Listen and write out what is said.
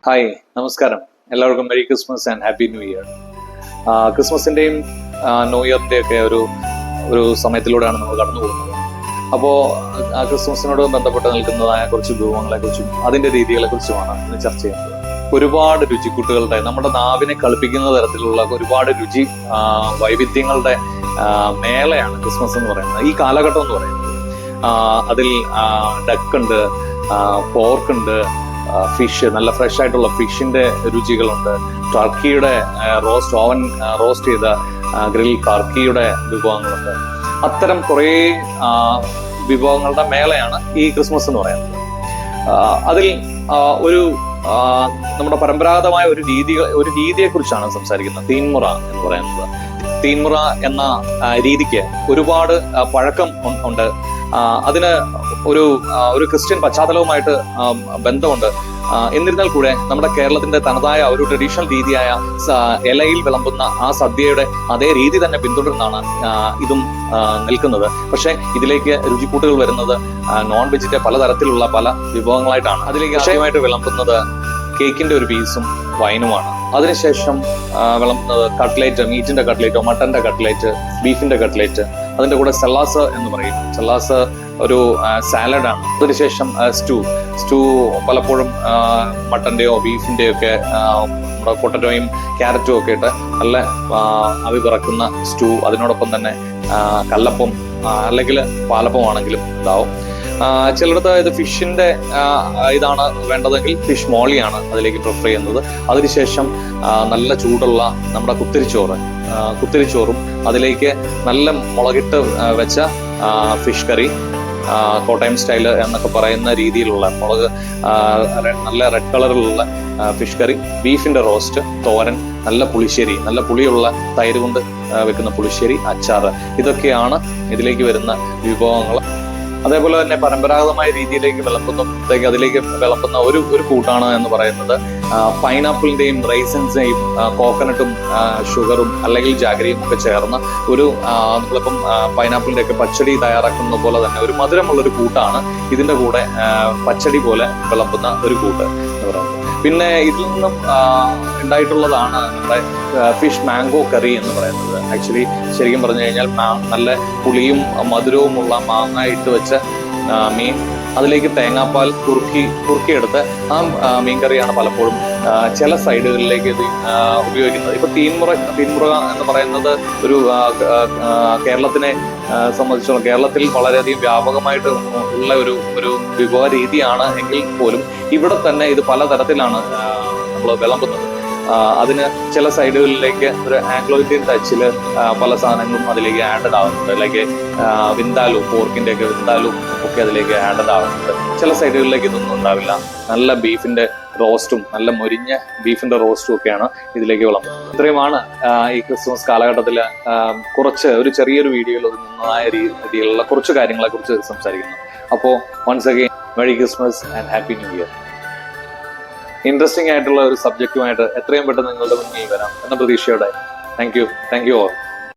Hi, നമസ്കാരം. എല്ലാവർക്കും merry Christmas and happy new year. ക്രിസ്മസിൻ്റെയും ന്യൂ ഇയറിൻ്റെ ഒക്കെ ഒരു സമയത്തിലൂടെയാണ് നമ്മൾ കടന്നു പോകുന്നത്. അപ്പോൾ ക്രിസ്മസിനോട് ബന്ധപ്പെട്ട് നിൽക്കുന്നതായ കുറച്ച് വിഭവങ്ങളെക്കുറിച്ചും അതിൻ്റെ രീതികളെക്കുറിച്ചുമാണ് ഇന്ന് ചർച്ച ചെയ്യുന്നത്. ഒരുപാട് രുചിക്കൂട്ടുകളുടെ നമ്മുടെ നാവിനെ കളിപ്പിക്കുന്ന തരത്തിലുള്ള ഒരുപാട് രുചി വൈവിധ്യങ്ങളുടെ മേളയാണ് ക്രിസ്മസ് എന്ന് പറയുന്നത്, ഈ കാലഘട്ടം എന്ന് പറയുന്നത്. അതിൽ ഡക്കുണ്ട്, പോർക്കുണ്ട്, ഫിഷ്, നല്ല ഫ്രഷ് ആയിട്ടുള്ള ഫിഷിന്റെ രുചികളുണ്ട്, ടർക്കിയുടെ ഓവൻ റോസ്റ്റ് ചെയ്ത ഗ്രിൽ ടർക്കിയുടെ വിഭവങ്ങളുണ്ട്. അത്തരം കുറേ വിഭവങ്ങളുടെ മേളയാണ് ഈ ക്രിസ്മസ് എന്ന് പറയുന്നത്. അതിൽ നമ്മുടെ പരമ്പരാഗതമായ ഒരു രീതിയെ കുറിച്ചാണ് സംസാരിക്കുന്നത്. തീൻമുറ എന്ന് പറയുന്നത്. തീൻമുറ എന്ന രീതിക്ക് ഒരുപാട് പഴക്കം ഉണ്ട്. അതിന് ഒരു ക്രിസ്ത്യൻ പശ്ചാത്തലവുമായിട്ട് ബന്ധമുണ്ട്. എന്നിരുന്നാൽ കൂടെ നമ്മുടെ കേരളത്തിന്റെ തനതായ ഒരു ട്രഡീഷണൽ രീതിയായ ഇലയിൽ വിളമ്പുന്ന ആ സദ്യയുടെ അതേ രീതി തന്നെ പിന്തുടർന്നാണ് ഇതും നിൽക്കുന്നത്. പക്ഷെ ഇതിലേക്ക് രുചിക്കൂട്ടുകൾ വരുന്നത് നോൺ വെജിന്റെ പലതരത്തിലുള്ള പല വിഭവങ്ങളായിട്ടാണ്. അതിലേക്ക് ആദ്യമായിട്ട് വിളമ്പുന്നത് കേക്കിന്റെ ഒരു പീസും വൈനുമാണ്. അതിനുശേഷം വിളമ്പുന്നത് കട്ട്ലേറ്റ്, മീറ്റിന്റെ കട്ട്ലേറ്റോ മട്ടന്റെ കട്ട്ലേറ്റ്, ബീഫിന്റെ കട്ട്ലേറ്റ്. അതിന്റെ കൂടെ സെല്ലാസ് എന്ന് പറയും. സെല്ലാസ് ഒരു സാലഡാണ്. അതിനുശേഷം സ്റ്റൂ പലപ്പോഴും മട്ടന്റെയോ ബീഫിന്റെയോ ഒക്കെ നമ്മുടെ പൊട്ടറ്റോയും ക്യാരറ്റും ഒക്കെ ഇട്ട് നല്ല ആവി പറക്കുന്ന സ്റ്റൂ. അതിനോടൊപ്പം തന്നെ കല്ലപ്പം അല്ലെങ്കിൽ പാലപ്പമാണെങ്കിലും ഉണ്ടാവും. ചിലടത്ത് ഇത് ഫിഷിന്റെ ഇതാണ് വേണ്ടതെങ്കിൽ ഫിഷ് മോളിയാണ് അതിലേക്ക് പ്രിഫർ ചെയ്യുന്നത്. അതിനുശേഷം നല്ല ചൂടുള്ള നമ്മുടെ കുത്തിരിച്ചോറും അതിലേക്ക് നല്ല മുളകിട്ട് വെച്ച ഫിഷ് കറി, കോട്ടയം സ്റ്റൈല് എന്നൊക്കെ പറയുന്ന രീതിയിലുള്ള മുളക്, നല്ല റെഡ് കളറിലുള്ള ഫിഷ് കറി, ബീഫിന്റെ റോസ്റ്റ്, തോരൻ, നല്ല പുളിശ്ശേരി, നല്ല പുളിയുള്ള തൈര് കൊണ്ട് വെക്കുന്ന പുളിശ്ശേരി, അച്ചാറ്. ഇതൊക്കെയാണ് ഇതിലേക്ക് വരുന്ന വിഭവങ്ങൾ. അതേപോലെ തന്നെ പരമ്പരാഗതമായ രീതിയിലേക്ക് അതിലേക്ക് വിളമ്പുന്ന ഒരു കൂട്ടാണ് എന്ന് പറയുന്നത് പൈനാപ്പിളിന്റെയും റൈസിൻസിന്റെയും കോക്കനട്ടും ഷുഗറും അല്ലെങ്കിൽ ജാഗരിയും ഒക്കെ ചേർന്ന് നമ്മളിപ്പം പൈനാപ്പിളിന്റെ ഒക്കെ പച്ചടി തയ്യാറാക്കുന്ന പോലെ തന്നെ ഒരു മധുരമുള്ളൊരു കൂട്ടാണ്. ഇതിന്റെ കൂടെ പച്ചടി പോലെ വിളമ്പുന്ന ഒരു കൂട്ട് എന്ന് പറയുന്നത്. പിന്നെ ഇതിൽ നിന്നും ഉണ്ടായിട്ടുള്ളതാണ് നമ്മുടെ ഫിഷ് മാംഗോ കറി എന്ന് പറയുന്നത്. ആക്ച്വലി ശരിക്കും പറഞ്ഞു കഴിഞ്ഞാൽ നല്ല പുളിയും മാങ്ങ ഇട്ട് വെച്ച മീൻ, അതിലേക്ക് തേങ്ങാപ്പാൽ കുറുക്കിയെടുത്ത് ആ മീൻ കറിയാണ് പലപ്പോഴും ചില സൈഡുകളിലേക്ക് ഇത് ഉപയോഗിക്കുന്നത്. ഇപ്പൊ തീൻമുറ എന്ന് പറയുന്നത് ഒരു കേരളത്തിനെ സംബന്ധിച്ചോളം കേരളത്തിൽ വളരെയധികം വ്യാപകമായിട്ട് ഉള്ള ഒരു വിഭവ രീതിയാണ് എങ്കിൽ പോലും ഇവിടെ തന്നെ ഇത് പലതരത്തിലാണ് നമ്മൾ വിളമ്പുന്നത്. അതിന് ചില സൈഡുകളിലേക്ക് ഒരു ആംഗ്ലോ ഇന്ത്യൻ ടച്ചില് പല സാധനങ്ങളും അതിലേക്ക് ആഡഡ് ആവുന്നുണ്ട്. ലൈക്ക് വിന്താലു, പോർക്കിന്റെ ഒക്കെ വിന്താലു ഒക്കെ അതിലേക്ക് ആഡഡ് ആവുന്നുണ്ട്. ചില സൈഡുകളിലേക്ക് ഇതൊന്നും ഉണ്ടാവില്ല. നല്ല ബീഫിന്റെ റോസ്റ്റും, നല്ല മൊരിഞ്ഞ ബീഫിന്റെ റോസ്റ്റും ഒക്കെയാണ് ഇതിലേക്ക് വിളമ്പുന്നത്. ഇത്രയുമാണ് ഈ ക്രിസ്മസ് കാലഘട്ടത്തിൽ ഒരു ചെറിയൊരു വീഡിയോയിൽ ഒതുങ്ങുന്നതായ രീതിയിലുള്ള കുറച്ച് കാര്യങ്ങളെ കുറിച്ച് സംസാരിക്കുന്നു. അപ്പോൾ once again merry Christmas and happy new year. Interesting ആയിട്ടുള്ള ഒരു സബ്ജക്റ്റുമായിട്ട് എത്രയും പെട്ടെന്ന് നിങ്ങളുടെ മുന്നിൽ വരാം എന്ന പ്രതീക്ഷയോടെ താങ്ക് യു ഓൾ.